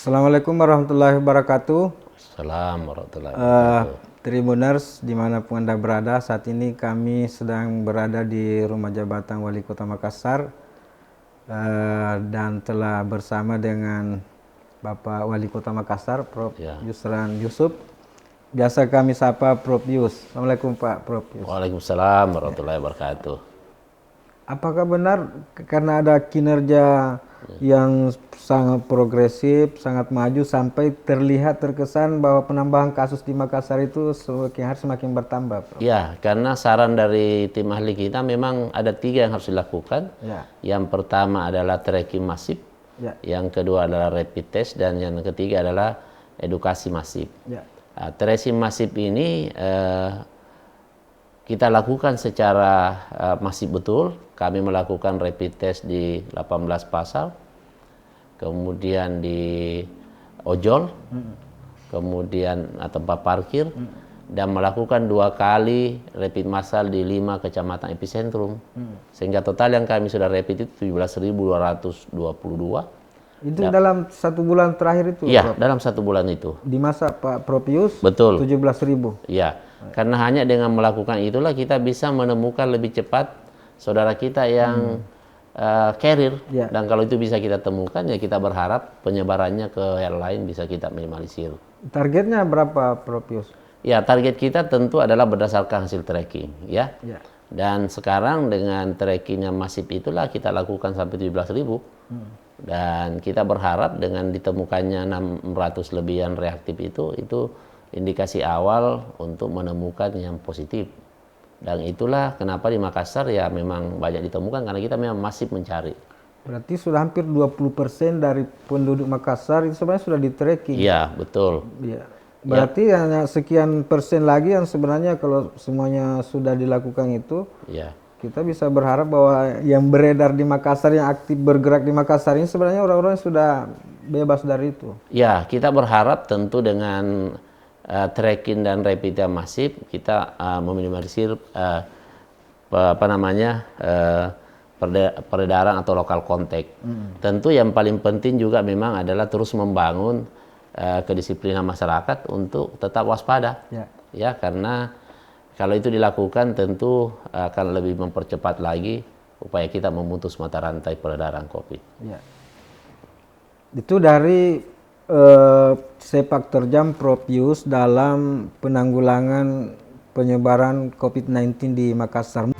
Assalamualaikum warahmatullahi wabarakatuh. Assalamualaikum warahmatullahi wabarakatuh. Tribuners dimanapun Anda berada, saat ini kami sedang berada di Rumah Jabatan Wali Kota Makassar dan telah bersama dengan Bapak Wali Kota Makassar, Prof. Yusran Yusuf. Biasa kami sapa Prof. Yus. Assalamualaikum Pak Prof. Yus. Waalaikumsalam warahmatullahi wabarakatuh. Apakah benar karena ada kinerja yang sangat progresif, sangat maju sampai terlihat terkesan bahwa penambahan kasus di Makassar itu semakin hari semakin bertambah, Prof? Ya, karena saran dari tim ahli kita memang ada 3 yang harus dilakukan. Ya. Yang pertama adalah tracking masif, yang kedua adalah rapid test, dan yang ketiga adalah edukasi masif. Tracing masif ini kita lakukan secara masif betul. Kami melakukan rapid test di 18 pasar, kemudian di ojol, kemudian tempat parkir, dan melakukan 2 kali rapid massal di 5 kecamatan epicentrum. Sehingga total yang kami sudah rapid itu 17.222. Itu dalam 1 bulan terakhir itu? Iya, dalam 1 bulan itu. Di masa Pak Prof. Yus? Betul. 17.000? Iya, karena hanya dengan melakukan itulah kita bisa menemukan lebih cepat saudara kita yang carrier, dan kalau itu bisa kita temukan, ya kita berharap penyebarannya ke yang lain bisa kita minimalisir. Targetnya berapa, Prof. Yus? Ya, target kita tentu adalah berdasarkan hasil tracking, ya. Dan sekarang dengan trackingnya masif itulah kita lakukan sampai 17.000, dan kita berharap dengan ditemukannya 600 lebihan reaktif itu indikasi awal untuk menemukan yang positif. Dan itulah kenapa di Makassar ya memang banyak ditemukan, karena kita memang masif mencari. Berarti sudah hampir 20% dari penduduk Makassar itu sebenarnya sudah di-tracking. Iya, betul. Ya. Berarti hanya sekian persen lagi yang sebenarnya kalau semuanya sudah dilakukan itu, kita bisa berharap bahwa yang beredar di Makassar, yang aktif bergerak di Makassar ini sebenarnya orang-orang sudah bebas dari itu. Ya, kita berharap tentu dengan tracking dan rapid yang masif, kita meminimalisir peredaran atau lokal kontak. Tentu yang paling penting juga memang adalah terus membangun kedisiplinan masyarakat untuk tetap waspada, ya, karena kalau itu dilakukan tentu akan lebih mempercepat lagi upaya kita memutus mata rantai peredaran COVID. Itu dari sepak terjang Prof. Yus dalam penanggulangan penyebaran COVID-19 di Makassar.